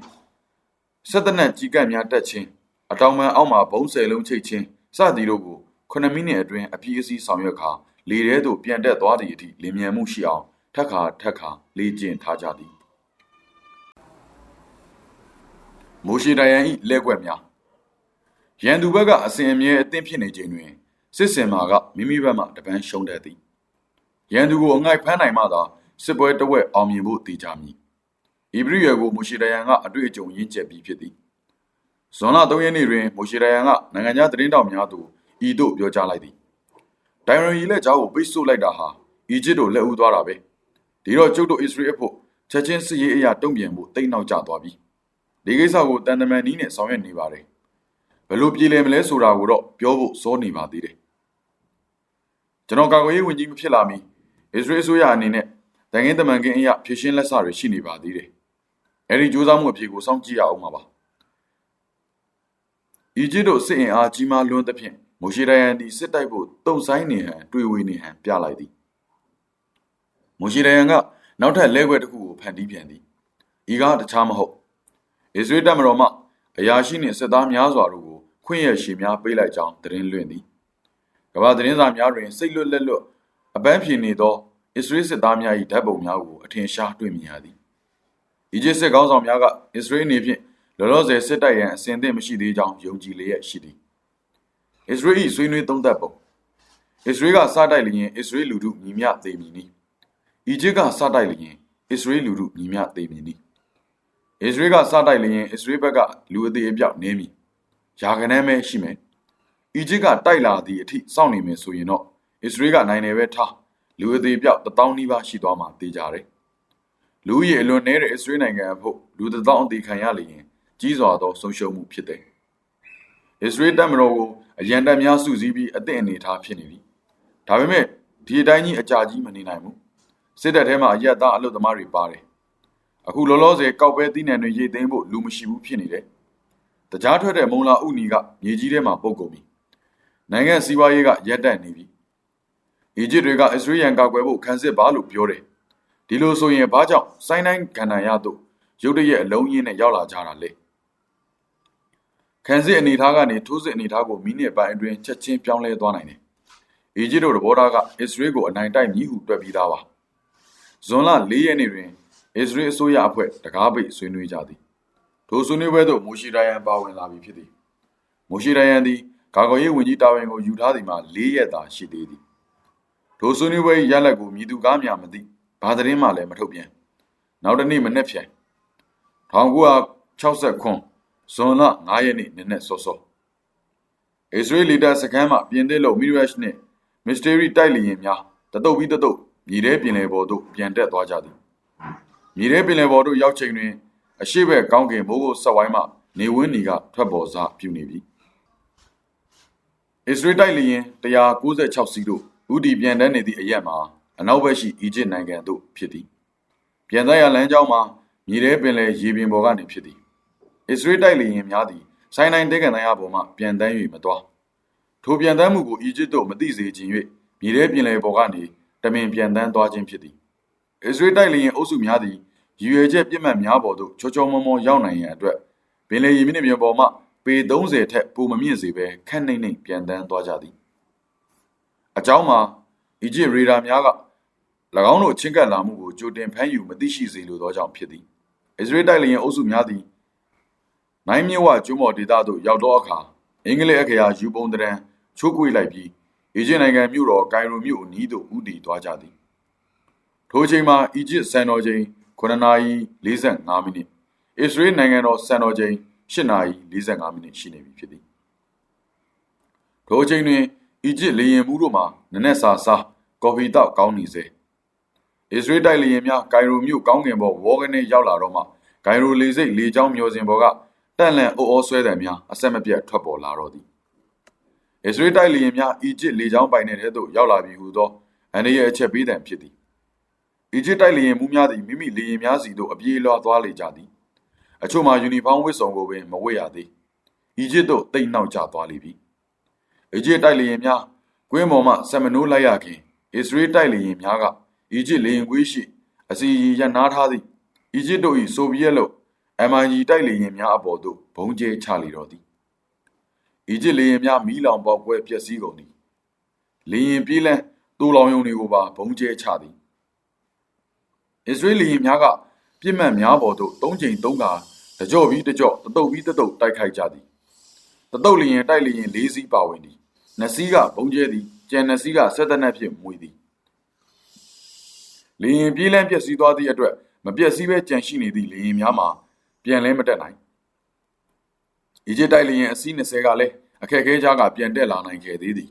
ဆက်တနက်ကြီးကပ်များတက်ခြင်းအတောင်ပံအောက်မှဘုံ10လုံးချိတ်ခြင်းစသည်တို့ကို9မိနစ်အတွင်းအပြည့်အစည်ဆောင်ရွက်ခါလေထဲသို့ပြန်တက်သွားသည့်အထိလင်မြန်မှုရှိအောင်ထက်ခါလေ့ကျင့်ထားကြသည်မိုရှိဒယန်၏လက်ကွက်များရန်သူဘက်ကအစဉ်အမြဲအသင့်ဖြစ်နေခြင်းတွင်စစ်စင်မာကမိမိဘက်မှတပန်းရှုံးတတ်သည်ရန်သူကိုအငိုက်ဖမ်းနိုင်မှသာစစ်ပွဲတစ်ဝက်အောင်မြင်ဖို့တည်ကြမည်ဣဘရိရွယ်ကိုမိုရှိဒယန်ကအတွေ့အကြုံရင့်ကျက်ပြီးဖြစ်သည်ဇွန်လ3ရက်နေ့တွင်မိုရှိဒယန်ကနိုင်ငံခြားသတင်းတောက်များသို့ဤသို့ပြောကြားလိုက်သည်ဒိုင်ရီလက်ကြားကိုပိတ်ဆို့လိုက်တာဟာအီဂျစ်တို့လက်ဦးသွားတာပဲဒီတော့ကျုပ်တို့အစ္စရေးအဖို့ချက်ချင်းစစ်ရေးအရာတုံ့ပြန်ဖို့တိတ်နောက်ကျသွားပြီဒီကိစ္စကိုတန်တမန်နီးနဲ့ဆောင်ရွက်နေပါတယ်ဘယ်လိုပြည်လည်မလဲဆိုတာကိုတော့ပြောဖို့စောနေပါသေးတယ်ကျွန်တော်ကာကွယ်ရေးဝန်ကြီးမဖြစ်လာမီအစ္စရေးအစိုးရအနေနဲ့တန်ခင်းတမန်ခင်းအရာဖြည့်ရှင်းလက်စတွေရှိနေပါသေးတယ်အဲဒီကြိုးစားမှုအဖြစ်ကိုစောင့်ကြည့်ရအောင်ပါအီဂျစ်တို့စစ်အင်အားကြီးမားလွန်းသဖြင့်မိုရှိဒယန်သည်စစ်တိုက်ဖို့တုံဆိုင်နေဟန်တွေ့ဝေနေဟန်ပြလိုက်သည်မိုရှိဒယန်ကနောက်ထပ်လဲခွဲတစ်ခုကိုဖန်တီးပြန်သည်ဤကားတခြားမဟုတ်အစ္စရေးတပ်မတော်မှအရာရှိနှင့်စစ်သားများစွာတို့ကိုခွင့်ရရှိများပေးလိုက်ကြောင်းသတင်းလွှင့်သည်ကမ္ဘာသတင်းစာများတွင်စိတ်လွတ်လက်လွတ်အပန်းဖြေနေသောအစ္စရေးစစ်သားများ၏ဓာတ်ပုံများကိုအထင်ရှားတွေ့မြင်ရသည်အီဂျစ်စစ်ကောင်းဆောင်များကအစ္စရေးအနေဖြင့်လောလောဆယ်စစ်တိုက်ရန်အစဉ်အသင့်မရှိသေးကြောင်းယုံကြည်လျက်ရှိသည်အစ္စရေး၏ဆွေးနွေးသုံးသပ်ပုံအစ္စရေးကစတိုက်လျင်အစ္စရေးလူထုညီမျှသေမည်နီအီဂျစ်ကစတိုက်လျင်အစ္စရေးလူထုညီမျှသေမည်နီအစ္စရေးကစတိုက်လျင်အစ္စရေးဘက်ကလူအသေးအပြောက်နည်းမည်ယာကနန်းပဲရှိမယ်အီဂျစ်ကတိုက်လာသည့်အထိစောင့်နေမယ်ဆိုရင်တော့အစ္စရေးကနိုင်တယ်ပဲထားလူအသေးအပြောက်1000နီးပါးရှိသွားမှသိကြတယ်လူကြီးအလွန်နည်းတဲ့အစ္စရေးနိုင်ငံအဖို့လူ1000အသေးခံရလျင်ကြီးစွာသောဆုံးရှုံးမှုဖြစ်တယ်အစ္စရေးတပ်မတော်ကိုအရန်တပ်များစုစည်းပြီးအသင့်အနေထားဖြစ်နေပြီဒါပေမဲ့ဒီအတိုင်းကြီးအကြာကြီးမနေနိုင်ဘူးစစ်တပ်ထဲမှာအရက်သားအလုပ်သမားတွေပါတယ်အခုလောလောဆယ်ကောက်ပဲသီးနှံတွေရိတ်သိမ်းဖို့လူမရှိဘူးဖြစ်နေတယ်တကြားထွက်တဲ့မုံလာဥနီကမြေကြီးထဲမှာပုတ်ကုန်ပြီနိုင်ငံစီးပွားရေးကရက်တက်နေပြီအီဂျစ်တွေကအစ္စရေးရန်ကောက်ွယ်ဖို့ခံစစ်ပါလို့ပြောတယ်ဒီလိုဆိုရင်ဘာကြောင့်ဆိုင်းတိုင်းကဏ္ဍရတို့ရုတ်တရက်အလုံးရင်းနဲ့ရောက်လာကြတာလဲခံစစ်အနေထားကနေထိုးစစ်အနေထားကိုမိနစ်ပိုင်းအတွင်းချက်ချင်းပြောင်းလဲသွားနိုင်တယ်အီဂျစ်တို့သဘောထားကအစ္စရေးကိုအနိုင်တိုက်မြည်ဟုတွက်ပြီးသားပါဇွန်လ4ရက်နေ့တွင်အစ္စရေးအစိုးရအဖွဲ့တကားပိတ်ဆွေးနွေးကြသည်ထိုဆွေးနွေးပွဲသို့မိုရှိဒယန်ပါဝင်လာပြီဖြစ်သည်မိုရှိဒယန်သည်ကာကွယ်ရေးဝန်ကြီးတာဝန်ကိုယူထားသည်မှာ4ရက်သာရှိသေးသည်ထိုဆွေးနွေးပွဲရလဒ်ကိုမြည်သူကားများမသိဘာသတင်းမှလည်းမထုတ်ပြန်နောက်တစ်နေ့မနေ့ဖြန်1969ဇွန်လ9ရက်နေ့နနက်စောစောအစ္စရေးလီဒါစကန်မှပြင်သစ်လို့မီရက်ရှ်နှင့်မစ္စတရီတိုက်လေယာဉ်များတတုပ်ပြီးတတုပ်မြေထဲပင်လယ်ပေါ်သို့ပြန်တက်သွားကြသည်မြေထဲပင်လယ်ပေါ်သို့ရောက်ချိန်တွင်အရှိဘက်ကောင်းကင်ဘိုးဘိုးဆက်ဝိုင်းမှနေဝင်းနီကထွက်ပေါ်စားပြုနေပြီအစ္စရေးတိုက်လေယာဉ်196စီးတို့ဥတီပြန်တန်းနေသည့်အရက်မှာအနောက်ဘက်ရှိအီဂျစ်နိုင်ငံသို့ဖြစ်သည်ပြန်သက်ရလမ်းကြောင်းမှာမြေထဲပင်လယ်ရေပြင်ပေါ်ကနေဖြစ်သည်အစ္စရေးတိုက်လေယာဉ်များသည်ဆိုင်းတိုင်းတဲကန်တိုင်းအပေါ်မှပြန်တန်း၍မသွားထိုပြန်တန်းမှုကိုအီဂျစ်တို့မသိစေခြင်း၍မြေထဲပင်လယ်ပေါ်ကနေတမင်ပြန်တန်းသွားခြင်းဖြစ်သည်အစ္စရေးတိုက်လေယာဉ်အုပ်စုများသည်ရည်ရွယ်ချက်ပြစ်မှတ်များပေါ်သို့ချောချောမောမောရောက်နိုင်ရန်အတွက်ပင်လယ်ရေမျက်နှာပြင်ပေါ်မှ ပေ30ထက်ပိုမမြင့်စေဘဲခန့်နှိမ့်နှိမ့်ပြန်တန်းသွားကြသည်အကြောင်းမှာအီဂျစ်ရေဒါများက၎င်းတို့ချင်းကပ်လာမှုကိုကြိုတင်ဖမ်းယူမသိရှိစေလိုသောကြောင့်ဖြစ်သည်အစ္စရေးတိုက်လျင်အုပ်စုများသည်နိုင်မြဝကျွန်းပေါ်ဒေသသို့ရောက်သောအခါအင်္ဂလိပ်အခရာယူပုံတရံချိုးကွေးလိုက်ပြီးအီဂျစ်နိုင်ငံမြို့တော်ကိုင်ရိုမြို့အနီးသို့ဦးတည်သွားကြသည်ထိုချိန်မှာအီဂျစ်စံတော်ချိန်9:45မိနစ်အစ္စရေးနိုင်ငံတော်စံတော်ချိန်8:45မိနစ်ရှိနေပြီဖြစ်သည်ထိုချိန်တွင်အီဂျစ်လေယာဉ်မှုတို့မှနနက်စာစားကော်ဖီတောက်ကောင်းနေစေအစ္စရေးတိုက်လေယာဉ်များကိုင်ရိုမြို့ကောင်းကင်ပေါ်ဝေါကနေရောက်လာတော့မှကိုင်ရိုလေဆိပ်လေကြောင်းမျောစင်ပေါ်ကတန့်လန့်အော်ဆွဲတယ်များအဆက်မပြတ်ထွက်ပေါ်လာတော့သည်အစ္စရေးတိုက်လေယာဉ်များအီဂျစ်လေကြောင်းပိုင်နယ်ထဲသို့ရောက်လာပြီဟူသောအန်ဒီရဲ့အချက်ပေးတံဖြစ်သည်အီဂျစ်တိုက်လေယာဉ်မှုများသည်မိမိလေယာဉ်များစီသို့အပြေးလွှားသွားလေကြသည်အချို့မှာယူနီဖောင်းဝတ်စုံကိုပင်မဝတ်ရသေးအီဂျစ်သို့တိတ်နှောက်ကျသွားလေပြီအီဂျစ်တိုက်လေယာဉ်များကွင်းပေါ်မှဆက်မနိုးလိုက်ရခင်အစ္စရေးတိုက်လေယာဉ်များကအီဂျစ်လေယာဉ်ကွေးရှိအစီရရနားထားသည့်အီဂျစ်တို့၏ဆိုဗီယက်လို့ MiG တိုက်လေယာဉ်များအပေါ်သို့ဘုံကျဲချလေတော့သည်အီဂျစ်လေယာဉ်များမီးလောင်ပေါက်ကွဲပျက်စီးကုန်သည်လေယာဉ်ပြေးလန်းတိုးလောင်ယုံတွေကိုပါဘုံကျဲချသည်အစ္စရေးလေယာဉ်များကပြစ်မှတ်များပေါ်သို့3ချိန်3ခါတကြော့ပြီးတကြော့တတုပ်ပြီးတတုပ်တိုက်ခိုက်ကြသည်တတုပ်လေယာဉ်တိုက်လေယာဉ်4စီးပါဝင်သည်2စီးကဘုံကျဲသည်ကျန်2စီးကဆက်တနက်ဖြင့်မွေသည်လေယာဉ်ပြေးလန်းပျက်စီးသွားသည့်အတွက်မပျက်စီးဘဲကြန့်ရှိနေသည့်လေယာဉ်များမှာပြန်လဲမတက်နိုင်အီဂျစ်တိုက်လေယာဉ်အစီး20ကလည်းအခက်အခဲကြားကပြန်တက်လာနိုင်ခဲ့သေးသည်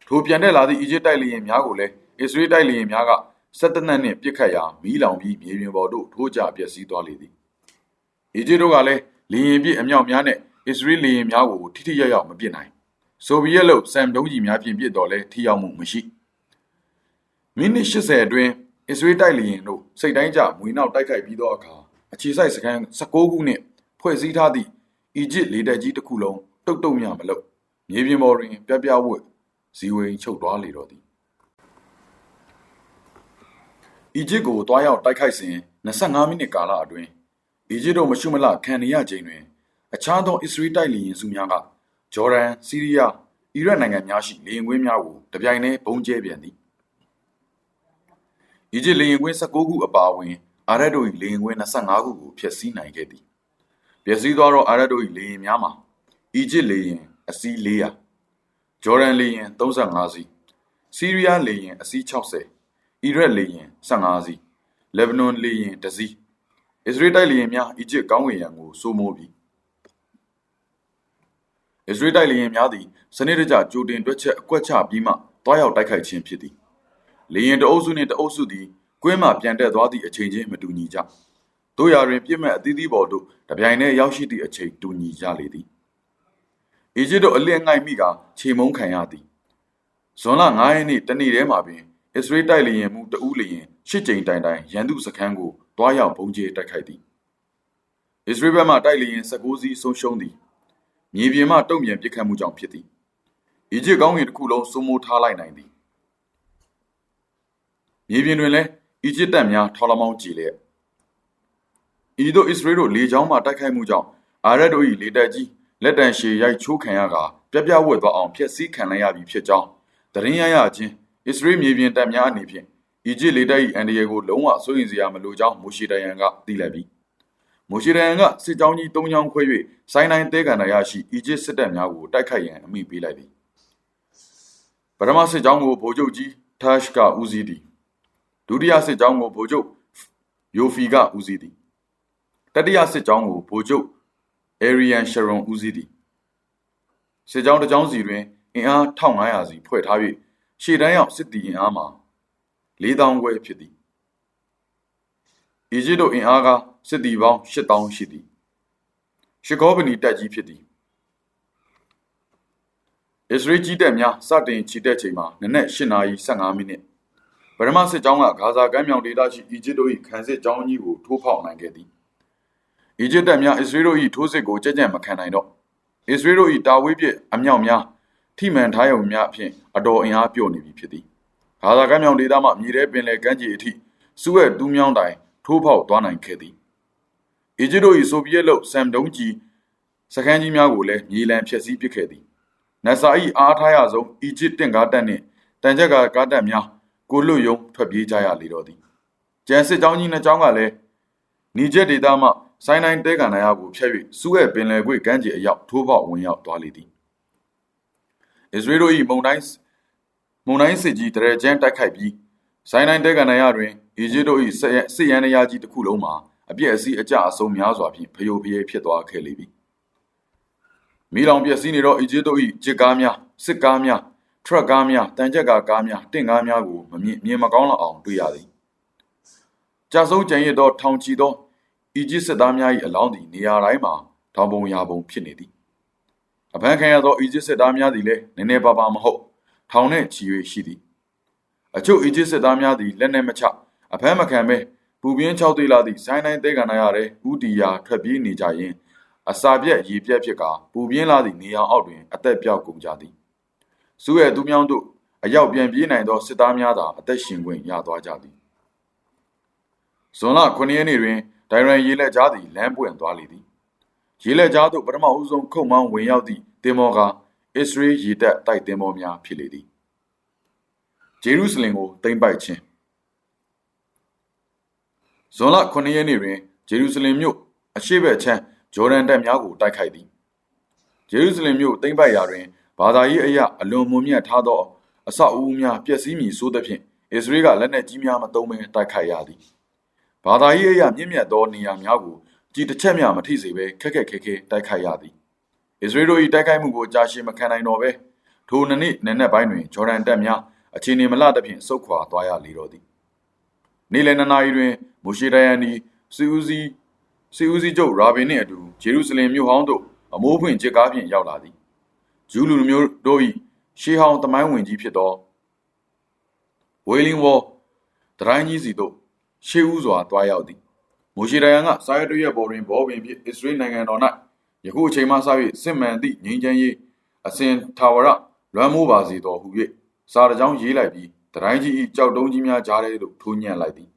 ထိုပြန်တက်လာသည့်အီဂျစ်တိုက်လေယာဉ်များကိုလည်းအစ္စရေးတိုက်လေယာဉ်များကဆက်တနက်နှင့်ပစ်ခတ်ရာမီးလောင်ပြီးမြေပြင်ပေါ်သို့ထိုးကျပျက်စီးသွားလေသည်အီဂျစ်တို့ကလည်းလေယာဉ်ပြည့်အမြောက်များနဲ့အစ္စရေးလေယာဉ်များကိုထိထိရောက်ရောက်မပစ်နိုင်ဆိုဗီယက်လို့ဆမ်ဒုံးကြီးများဖြင့်ပစ်တော်လဲထိရောက်မှုမရှိမိနစ်80အတွင်းအစ္စရေးတိုက်လေယာဉ်တို့စိတ်တိုင်းကျမွေနောက်တိုက်ခိုက်ပြီးသောအခါအခြေစိုက်စခန်း19ခုနှင့်ဖွဲ့စည်းထားသည့်အီဂျစ်လေတပ်ကြီးတစ်ခုလုံးတုတ်တုတ်မြမလို့မြေပြင်ပေါ်တွင်ပြပြဝတ်ဇီဝိန်ချုပ်သွားလေတော့သည်အီဂျစ်ကိုတွားရောက်တိုက်ခိုက်စဉ်25မိနစ်ကာလအတွင်းအီဂျစ်တို့မရှုမလခံနေရချိန်တွင်အခြားသောအစ္စရေးတိုက်လေယာဉ်စုများကဂျော်ဒန်၊ဆီးရီးယား၊အီရတ်နိုင်ငံများရှိလေယာဉ်ကွင်းများကိုတပြိုင်တည်းဘုံကျဲပြန်သည်အီဂျစ်လေယာဉ်ကွင်း19ခုအပါအဝင်အာရပ်တို့၏လေယာဉ်ကွင်း25ခုကိုဖျက်ဆီးနိုင်ခဲ့သည်ပျက်စီးသွားသောအာရပ်တို့၏လေယာဉ်များမှာအီဂျစ်လေယာဉ်အစီး400ဂျော်ဒန်လေယာဉ်35စီးဆီးရီးယားလေယာဉ်အစီး60အီရတ်လေယာဉ်15စီးလက်ဘနွန်လေယာဉ်1စီးအစ္စရေးတိုက်လေယာဉ်များအီဂျစ်ကောင်းကင်ယံကိုစိုးမိုးပြီးအစ္စရေးတိုက်လေယာဉ်များသည်စနစ်တကျကြိုတင်တွက်ချက်အကွက်ချပြီးမှတွားရောက်တိုက်ခိုက်ခြင်းဖြစ်သည်လေယာဉ်တအုပ်စုနှင့်တအုပ်စုသည်ကွင်းမှပြန်တက်သွားသည့်အချိန်ချင်းမတူညီကြတို့ရာတွင်ပြစ်မှတ်အသီးသီးပေါ်သို့တပြိုင်တည်းရောက်ရှိသည့်အချိန်တူညီကြလေသည်အီဂျစ်တို့အလစ်ငိုက်မိကခြေမုံခံရသည်ဇွန်လ9ရက်နေ့တနေ့တည်းမှာပင်အစ္စရေးတိုက်လေယာဉ်မှုတဦးလေယာဉ်8ကြိမ်တိုင်တိုင်ရန်သူစခန်းကိုတွားရောက်ဘုံကျဲတိုက်ခိုက်သည်အစ္စရေးဘက်မှတိုက်လေယာဉ်19စီးဆုံးရှုံးသည်မြေပြင်မှတုံ့ပြန်ပစ်ခတ်မှုကြောင့်ဖြစ်သည်အီဂျစ်ကောင်းကင်တစ်ခုလုံးစိုးမိုးထားလိုက်နိုင်သည်မြေပြင်တွင်လည်းအီဂျစ်တပ်များထော်လမောင်းကြည်လျက်ဤသို့အစ္စရေးတို့လေကြောင်းမှတိုက်ခိုက်မှုကြောင့်အာရပ်တို့၏လေတပ်ကြီးလက်တံရှည်ရိုက်ချိုးခံရကပြပြဝက်သွားအောင်ဖျက်ဆီးခံလိုက်ရပြီဖြစ်ကြောင်းသတင်းရရခြင်းအစ္စရေးမြေပြင်တပ်များအနေဖြင့်အီဂျစ်လေတပ်၏အန်ဒီယေကိုလုံးဝစိုးရိမ်စရာမလိုကြောင်းမိုရှေဒယန်ကသိလိုက်ပြီမိုရှေဒယန်ကစစ်ကြောင်းကြီး3ချောင်းခွဲ၍ဆိုင်းတိုင်းတဲကန်တရရှိအီဂျစ်စစ်တပ်များကိုတိုက်ခိုက်ရန်အမိပေးလိုက်သည်ပထမစစ်ကြောင်းကိုဗိုလ်ချုပ်ကြီးထားရှ်ကဦးစီးသည်ဒုတိယစစ်ကြောင်းကိုဗိုလ်ချုပ်ယိုဖီကဦးစီးသည်တတိယစစ်ကြောင်းကိုဗိုလ်ချုပ်အေရီယန်ရှရွန်ဦးစီးသည်စစ်ကြောင်းတစ်ကြောင်းစီတွင်အင်အား1500စီဖွဲ့ထား၍ရှေ့တန်းရောက်စစ်တီအင်အားမှာ4000ခွဲဖြစ်သည်အီဂျစ်တို့အင်အားကစစ်တီပေါင်း8000ရှိသည်ရှီကောဗနီတပ်ကြီးဖြစ်သည်အစ္စရေးကြီးတပ်များစတင်ချီတက်ချိန်မှာနနက်8:15မိနစ်ပထမစစ်ကြောင်းကဂါဇာကမ်းမြောင်ဒေသရှိအီဂျစ်တို့၏ခံစစ်ကြောင်းကြီးကိုထိုးဖောက်နိုင်ခဲ့သည်အီဂျစ်တပ်များအစ္စရေးတို့၏ထိုးစစ်ကိုကြက်ကြက်မခံနိုင်တော့အစ္စရေးတို့၏တာဝေးပစ်အမြောက်များထိမှန်ထားရုံများအဖြစ်အတော်အင်အားပြော့နေပြီဖြစ်သည်ဂါဇာကမ်းမြောင်ဒေသမှမြေထဲပင်လယ်ကမ်းခြေအထိစူးအက်တူးမြောင်းတိုင်ထိုးဖောက်သွားနိုင်ခဲ့သည်အီဂျစ်တို့၏ဆိုဗီယက်လို့ဆမ်ဒုံးကြီး စခန်းကြီးများကိုလည်းမြေလံဖျက်ဆီးပစ်ခဲ့သည်နတ်စာ၏အားထားရဆုံးအီဂျစ်တင့်ကားတပ်နှင့်တန်ကြပ်ကားတပ်များကိုလွတ်ယုံထွက်ပြေးကြရလေတော့သည်ကျန်စစ်ကြောင်းကြီးနှစ်ကြောင်းကလည်းနီဂျက်ဒေသမှဆိုင်းနိုင်တဲကန်နာရကိုဖျက်၍စူးရဲ့ပင်လယ်ကွေ့ကမ်းခြေအရောက်ထိုးပေါက်ဝင်ရောက်သွားလေသည်အစ္စရေးတို့၏မုန်တိုင်းစစ်ကြီးတရကြမ်းတိုက်ခိုက်ပြီးဆိုင်းနိုင်တဲကန်နာရတွင်အီဂျစ်တို့၏စစ်ရန်ရာကြီးတစ်ခုလုံးမှာအပြည့်အစည်းအကျအဆုံးများစွာဖြင့်ဖျို့ဖျဲဖြစ်သွားခဲ့လေပြီမိလောင်ပျက်စီးနေသောအီဂျစ်တို့၏ဂျစ်ကားများစစ်ကားများထရက်ကားများတန်ကြပ်ကားများတင့်ကားများကိုမြင်မကောင်းလောက်အောင်တွေ့ရသည်ကြာဆုံးကြံရစ်သောထောင်ချီသောအီဂျစ်စစ်သားများ၏အလောင်းသည်နေရာတိုင်းမှာထောင်ပုံရာပုံဖြစ်နေသည်အဖမ်းခံရသောအီဂျစ်စစ်သားများသည်လည်းနည်းနည်းပါးပါးမဟုတ်ထောင်နှင့်ချီ၍ရှိသည်အချို့အီဂျစ်စစ်သားများသည်လက်နက်မချအဖမ်းမခံဘဲပူပြင်း၆သေးလာသည့်ဆိုင်းနိုင်သေးကန်နာရတဲ့ဥတီယာထွက်ပြေးနေကြရင်အစာပြက်ရေပြက်ဖြစ်ကာပူပြင်းလာသည့်နေရာအောက်တွင်အသက်ပြောက်ကုန်ကြသည်စူးရဲ့သူမြောင်းတို့အရောက်ပြန်ပြေးနိုင်သောစစ်သားများသာအသက်ရှင်ခွင့်ရသွားကြသည်ဇွန်လ9ရက်နေ့တွင်ဒိုင်ရန်ရေလက်ကြားသည်လမ်းပွင့်သွားလေသည်ရေလက်ကြားသို့ပထမဦးဆုံးခုတ်မောင်းဝင်ရောက်သည့်တင်မောကအစ္စရေးရေတပ်တိုက်တင်မောများဖြစ်လေသည်ဂျေရုဆလင်ကိုသိမ်းပိုက်ခြင်းဇွန်လ9ရက်နေ့တွင်ဂျေရုဆလင်မြို့အရှေ့ဘက်ခြမ်းဂျော်ဒန်တပ်များကိုတိုက်ခိုက်သည်ဂျေရုဆလင်မြို့သိမ်းပိုက်ရာတွင်ဘာသာရေးအရာအလွန်မွန်မြတ်ထားသောအဆောက်အဦများပျက်စီးမည်ဆိုသဖြင့်အစ္စရေးကလက်နက်ကြီးများမသုံးဘဲတိုက်ခိုက်ရသည်ဘာသာရေးအရာမြင့်မြတ်သောနေရာများကိုကြည်တစ်ချက်မျှမထိစေဘဲခက်ခဲတိုက်ခိုက်ရသည်အစ္စရေးတို့၏တိုက်ခိုက်မှုကိုကြာရှည်မခံနိုင်တော့ဘဲထိုနှစ်နေ့နက်ပိုင်းတွင်ဂျော်ဒန်တပ်များအခြေအနေမလှသဖြင့်ဆုတ်ခွာသွားရလေတော့သည်နေ့လယ်2 နာရီတွင်မိုရှေဒိုင်ယန်သည်စီဦးစီးချုပ်ရာဘင်နှင့်အတူဂျေရုဆလင်မြို့ဟောင်းသို့အမိုးဖွင့်ဂျစ်ကားဖြင့်ရောက်လာသည်ဂျူးလူမျိုးတို့၏ရှေးဟောင်းသမိုင်းဝင်ကြီးဖြစ်သောဝေလင်းဝေါ်တရိုင်းကြီးစီသို့ရှေးဦးစွာတွားရောက်သည်မိုရှေဒိုင်ယန်ကစာရွက်တရွက်ပေါ်တွင်ဘောပင်ဖြင့်အစ္စရေးနိုင်ငံတော်၌ယခုအချိန်မှစ၍စစ်မှန်သည့်ငြိမ်းချမ်းရေးအစဉ်ထာဝရလွှမ်းမိုးပါစေတော်ဟူ၍စာတကြောင်းရေးလိုက်ပြီးတရိုင်းကြီး၏ကြောက်တုံးကြီးများကြားထဲသို့ထိုးညံ့လိုက်သည်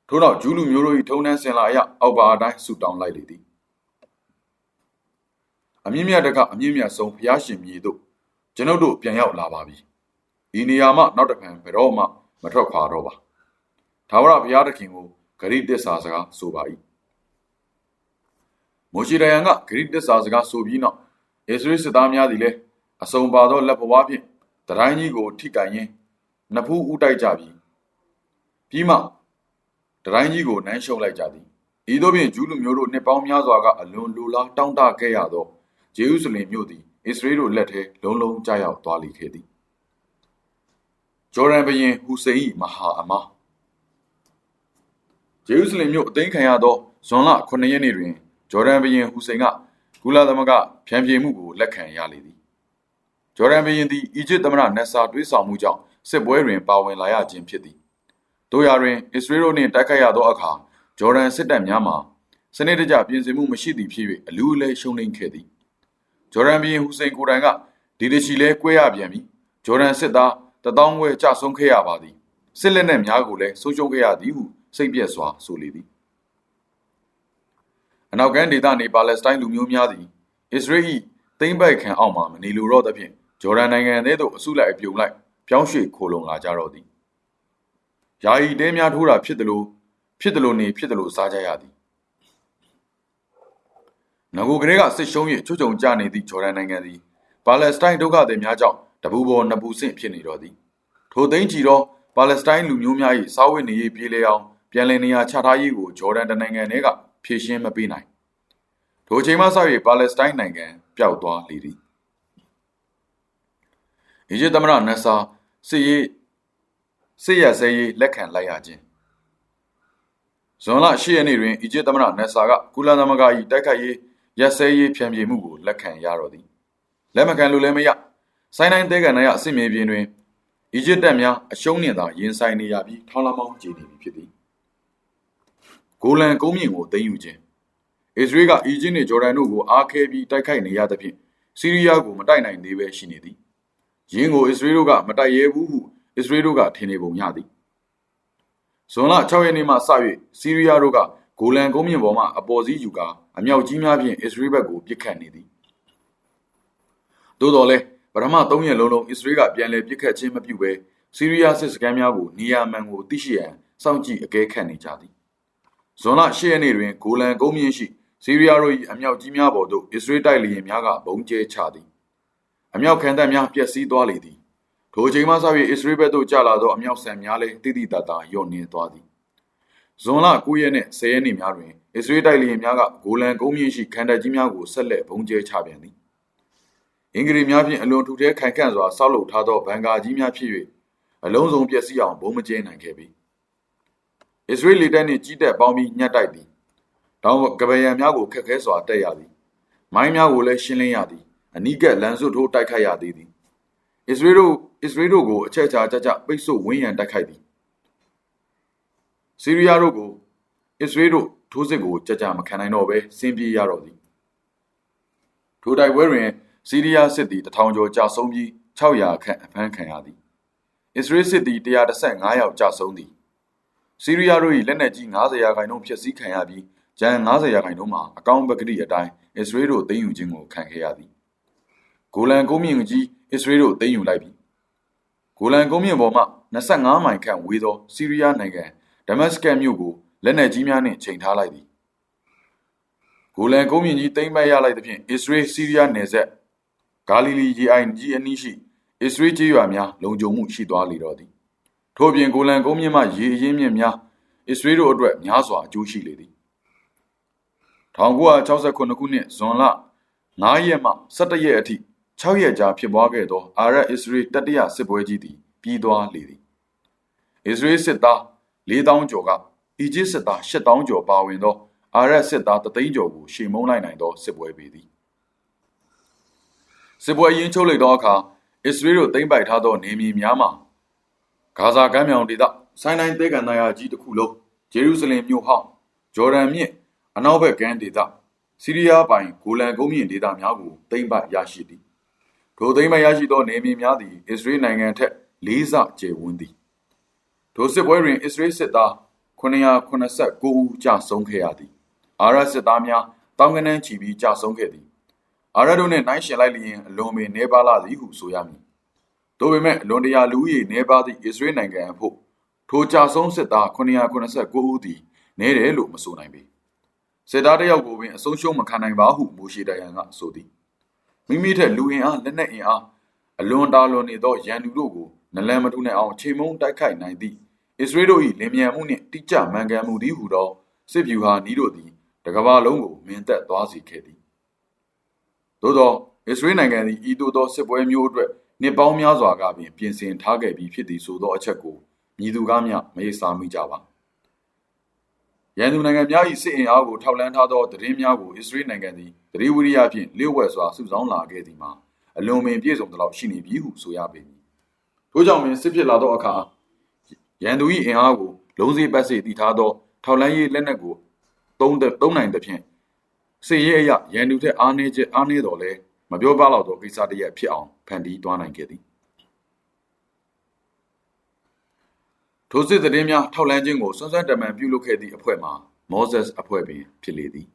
ထို့နောက်ဂျူးလူမျိုးတို့၏ထုံးတမ်းစင်လာအရအောက်ပါအတိုင်းဆူတောင်းလိုက်လေသည်အမြင့်မြတ်တကအမြင့်မြတ်ဆုံးဘုရားရှင်မြေသို့ကျွန်ုပ်တို့ပြန်ရောက်လာပါပြီဤနေရာမှနောက်တစ်ဖန်ဘယ်တော့မှမထွက်ခွာတော့ပါထာဝရဘုရားသခင်ကိုဂရိတစ္ဆာစကားဆိုပါ၏မိုရှေဒိုင်ယန်ကဂရိတစ္ဆာစကားဆိုပြီးနောက်အစ္စရေးစစ်သားများသည်လည်းအစုံပါသောလက်ပွားဖြင့်တရိုင်းကြီးကိုထိကင်ရင်းနဖူးဥတိုက်ကြပြီးမှတရိုင်းကြီးကိုနမ်းရှုံလိုက်ကြသည်ဤသို့ဖြင့်ဂျူးလူမျိုးတို့နှစ်ပေါင်းများစွာကအလွန်လိုလားတောင့်တခဲ့ရသောဂျေရုဆလင်မြို့သည်အစ္စရေးတို့လက်ထဲလုံးလုံးကျရောက်သွားလိမ့်ခဲ့သည်ဂျော်ဒန်ဘုရင်ဟူစိန်၏မဟာအမားဂျေရုဆလင်မြို့အသိမ်းခံရသောဇွန်လ9ရက်နေ့တွင်ဂျော်ဒန်ဘုရင်ဟူစိန်ကကုလသမဂ္ဂဖြန့်ဖြေမှုကိုလက်ခံရလေသည်ဂျော်ဒန်ဘုရင်သည်အီဂျစ်သမ္မတနက်ဆာတွေးဆောင်မှုကြောင့်စစ်ပွဲတွင်ပါဝင်လာရခြင်းဖြစ်သည်တို့ရာတွင်အစ္စရေးတို့နှင့်တိုက်ခိုက်ရသောအခါဂျော်ဒန်စစ်တပ်များမှာစနစ်တကျပြင်ဆင်မှုမရှိသည်ဖြစ်၍အလူအလဲရှုံးနိမ့်ခဲ့သည်ဂျော်ဒန်ဘုရင်ဟူစိန်ကိုယ်တိုင်ကဒီတချီလဲကွဲရပြန်ပြီဂျော်ဒန်စစ်သား1000ခွဲကြဆုံးခဲ့ရပါသည်စစ်လက်နက်များကိုလည်းဆုံးရှုံးခဲ့ရသည်ဟုစိတ်ပြည့်စွာဆိုလေသည်အနောက်ကမ်းဒေသနေပါလက်စတိုင်းလူမျိုးများသည်အစ္စရေး၏သိမ်းပိုက်ခံအောက်မှမနေလိုတော့သဖြင့်ဂျော်ဒန်နိုင်ငံထဲသို့အစုလိုက်အပြုံလိုက်ပြောင်းရွှေ့ခိုလုံလာကြတော့သည်ယာယီတဲများထိုးတာဖြစ်တယ်လို့နေဖြစ်တယ်လို့စားကြရသည်ငကိုကလေးကစစ်ရှုံး၍ချွတ်ချုံကြနေသည့်ဂျော်ဒန်နိုင်ငံသည်ပါလက်စတိုင်းဒုက္ခသည်များကြောင့်တပူပေါ်နှစ်ပူဆင့်ဖြစ်နေတော့သည်ထိုသိမ်းချီသောပါလက်စတိုင်းလူမျိုးများ၏စားဝတ်နေရေးပြေးလဲအောင်ပြန်လည်နေရာချထားရေးကိုဂျော်ဒန်နိုင်ငံထဲကဖြည့်ရှင်းမပေးနိုင်ထိုချိန်မှစ၍ပါလက်စတိုင်းနိုင်ငံပျောက်သွားလေသည်အီဂျစ်သမ္မတနက်ဆာစစ်ရစဲရေးလက်ခံလိုက်ရခြင်းဇွန်လ10ရက်နေ့တွင်အီဂျစ်သမ္မတနက်ဆာကကုလသမဂ္ဂ၏တိုက်ခိုက်ရေးရက်စဲရေးဖြန့်ဖြေမှုကိုလက်ခံရတော့သည်လက်မခံလို့လည်းမရဆိုင်းနိုင်တဲကန်နာရအစစ်မြေပြင်တွင်အီဂျစ်တပ်များအရှုံးနှင့်သာရင်ဆိုင်နေရပြီးထောင်းလမောင်းကြေနေပြီဖြစ်သည်ဂိုလန်ကုန်းမြင့်ကိုသိမ်းယူခြင်းအစ္စရေးကအီဂျစ်နှင့်ဂျော်ဒန်တို့ကိုအားခဲပြီးတိုက်ခိုက်နေရသဖြင့်ဆီးရီးယားကိုမတိုက်နိုင်သေးပဲရှိနေသည်ယင်းကိုအစ္စရေးတို့ကမတိုက်ရဲဘူးဟုအစ္စရေးတို့ကထင်နေပုံရသည်ဇွန်လ6ရက်နေ့မှစ၍ဆီးရီးယားတို့က ဂိုလန်ကုန်းမြင့်ပေါ်မှအပေါ်စီးယူကာအမြောက်ကြီးများဖြင့်အစ္စရေးဘက်ကိုပစ်ခတ်နေသည်သို့တော်လည်းပထမ3ရက်လုံးအစ္စရေးကပြန်လည်ပစ်ခတ်ခြင်းမပြုဘဲဆီးရီးယားစစ်စခန်းများကိုနေရာမှန်ကိုသိရှိရန်စောင့်ကြည့်အကဲခတ်နေကြသည်ဇွန်လ10ရက်နေ့တွင်ဂိုလန်ကုန်းမြင့်ရှိဆီးရီးယားတို့၏အမြောက်ကြီးများပေါ်သို့အစ္စရေးတိုက်လေယာဉ်များကဘုံကျဲချသည်အမြောက်ခံတပ်များပျက်စီးသွားလေသည်ထိုချိန်မှစ၍အစ္စရေးဘက်သို့ကျလာသောအမြောက်ဆန်များလည်းတိတိတတ်တာလျော့နေသွားသည်ဇွန်လ9ရက်နှင့်10ရက်နေ့များတွင်အစ္စရေးတိုက်လေယာဉ်များကဂိုလန်ကုန်းမြင့်ရှိခံတပ်ကြီးများကိုဆက်လက်ဘုံကျဲချပြန်သည်အင်္ဂလိပ်များဖြင့်အလွန်ထူထဲခိုင်ခန့်စွာဆောက်လုပ်ထားသောဘန်ကာကြီးများဖြစ်၍အလုံးစုံပျက်စီးအောင်ဘုံမကျဲနိုင်ခဲ့ပေအစ္စရေးလေတပ်နှင့်ကြီးတပ်ပေါင်းပြီးညှပ်တိုက်သည်တောင်ကပယံများကိုခက်ခဲစွာတက်ရသည်မိုင်းများကိုလည်းရှင်းလင်းရသည်အနီးကပ်လမ်းစွတ်ထိုးတိုက်ခိုက်ရသည်အစ္စရေးတို့ကိုအချက်ချာကြပိတ်ဆို့ဝန်းရံတိုက်ခိုက်သည်ဆီးရီးယားတို့ကိုအစ္စရေးတို့ထိုးစစ်ကိုကြမခံနိုင်တော့ဘဲဆင်းပြေးရတော့သည်ထိုတိုက်ပွဲတွင်ဆီးရီးယားစစ်သည်1000ကျော်ကြာဆုံးပြီး600ခန့်အဖမ်းခံရသည်အစ္စရေးစစ်သည်115ယောက်ကြာဆုံးသည်ဆီးရီးယားတို့၏လက်နက်ကြီး90%ဖျက်ဆီးခံရပြီးကျန်90%မှာအကောင်းပကတိအတိုင်းအစ္စရေးတို့သိမ်းယူခြင်းကိုခံခဲ့ရသည်ဂိုလန်ကုန်းမြင့်ကြီးအစ္စရေးတို့သိမ်းယူလိုက်ပြီဂိုလန်ကုန်းမြင့်ပေါ်မှ25မိုင်ခန့်ဝေးသောဆီးရီးယားနိုင်ငံဒမတ်စကတ်မြို့ကိုလက်နက်ကြီးများနှင့်ချိန်ထားလိုက်သည်ဂိုလန်ကုန်းမြင့်ကြီးသိမ်းပိုက်ရလိုက်သဖြင့်အစ္စရေးဆီးရီးယားနယ်စပ်ဂါလီလီရေအိုင်ကြီးအနီးရှိအစ္စရေးကျေးရွာများလုံခြုံမှုရှိသွားလေတော့သည်ထို့ပြင်ဂိုလန်ကုန်းမြင့်မှရေအရင်းမြစ်များအစ္စရေးတို့အတွက်များစွာအကျိုးရှိလေသည်1969ခုနှစ်ဇွန်လ9ရက်မှ17ရက်အထိ6ရက်ကြာဖြစ်ပွားခဲ့သောအာရပ်အစ္စရေးတတိယစစ်ပွဲကြီးသည်ပြီးသွားလေသည်အစ္စရေးစစ်သား4000ကျော်ကအီဂျစ်စစ်သား8000ကျော်ပါဝင်သောအာရပ်စစ်သား300,000ကျော်ကိုရှေ့မုန်းလိုက်နိုင်သောစစ်ပွဲပေသည်စစ်ပွဲရင်းချုပ်လိုက်သောအခါအစ္စရေးတို့သိမ်းပိုက်ထားသောနေမြေများမှာဂါဇာကမ်းမြောင်ဒေသဆိုင်းတိုင်းသဲကန်သားရကြီးတစ်ခုလုံးဂျေရုဆလင်မြို့ဟောင်းဂျော်ဒန်မြစ်အနောက်ဘက်ကမ်းဒေသဆီးရီးယားပိုင်ဂိုလန်ကုန်းမြင့်ဒေသများကိုသိမ်းပိုက်ရရှိသည်ထိုသိမ်းပိုက်ရရှိသောနေမြေများသည်အစ္စရေးနိုင်ငံထက်4ဆကျယ်ဝန်းသည်ထိုစစ်ပွဲတွင်အစ္စရေးစစ်သား989ဦးကြာဆုံးခဲ့ရသည်အာရပ်စစ်သားများတောင်းကနန်းချီပြီးကြာဆုံးခဲ့သည်အာရပ်တို့နှင့်နိုင်ရှင်လိုက်လျင်အလွန်ပင်နှဲပါလာသည်ဟုဆိုရမည်သို့ပေမဲ့အလွန်တရာလူဦးရေနှဲပါသည့်အစ္စရေးနိုင်ငံအဖို့ထိုကြာဆုံးစစ်သား989ဦးသည်နည်းတယ်လို့မဆိုနိုင်ပေစစ်သားတစ်ယောက်ကိုပင်အဆုံးရှုံးမခံနိုင်ပါဟုမိုရှေဒယန်ကဆိုသည်မိမိထက်လူအင်အားလက်နက်အင်အားအလွန်တာလွန်နေသောရန်သူတို့ကိုနလန်မထူနိုင်အောင်ချိန်မုံတိုက်ခိုက်နိုင်သည့်အစ္စရေးတို့၏လင်မြန်မှုနှင့်တိကျမှန်ကန်မှုသည်ဟုသောစစ်ဗျူဟာနီးတို့သည်တကမ္ဘာလုံးကိုမင်သက်သွားစေခဲ့သည်သို့သောအစ္စရေးနိုင်ငံသည်ဤသို့သောစစ်ပွဲမျိုးအတွက်နှစ်ပေါင်းများစွာကပင်ပြင်ဆင်ထားခဲ့ပြီးဖြစ်သည်ဆိုသောအချက်ကိုမည်သူကမျှမရေးစားမိကြပါရန်သူနိုင်ငံများ၏စစ်အင်အားကိုထောက်လှမ်းထားသောသတင်းများကိုအစ္စရေးနိုင်ငံသည်သတိဝိရိယဖြင့်လျှို့ဝှက်စွာစုဆောင်းလာခဲ့သည်မှာအလွန်ပင်ပြည့်စုံသလောက်ရှိနေပြီဟုဆိုရပေမည်ထို့ကြောင့်ပင်စစ်ဖြစ်လာသောအခါရန်သူ၏အင်အားကိုလုံးစေးပတ်စေတည်ထားသောထောက်လှမ်းရေးလက်နက်ကိုသုံးနိုင်သဖြင့်စစ်ရေးအရရန်သူထက်အားနည်းတော်လဲမပြောပါတော့သောကိစ္စတစ်ရပ်ဖြစ်အောင်ဖန်တီးသွားနိုင်ခဲ့သည်ထိုစစ်သတင်းများထောက်လှမ်းခြင်းကိုစွမ်းစွမ်းတမန်ပြုလုပ်ခဲ့သည့်အဖွဲ့မှာမောဇက်အဖွဲ့ပင်ဖြစ်လေသည်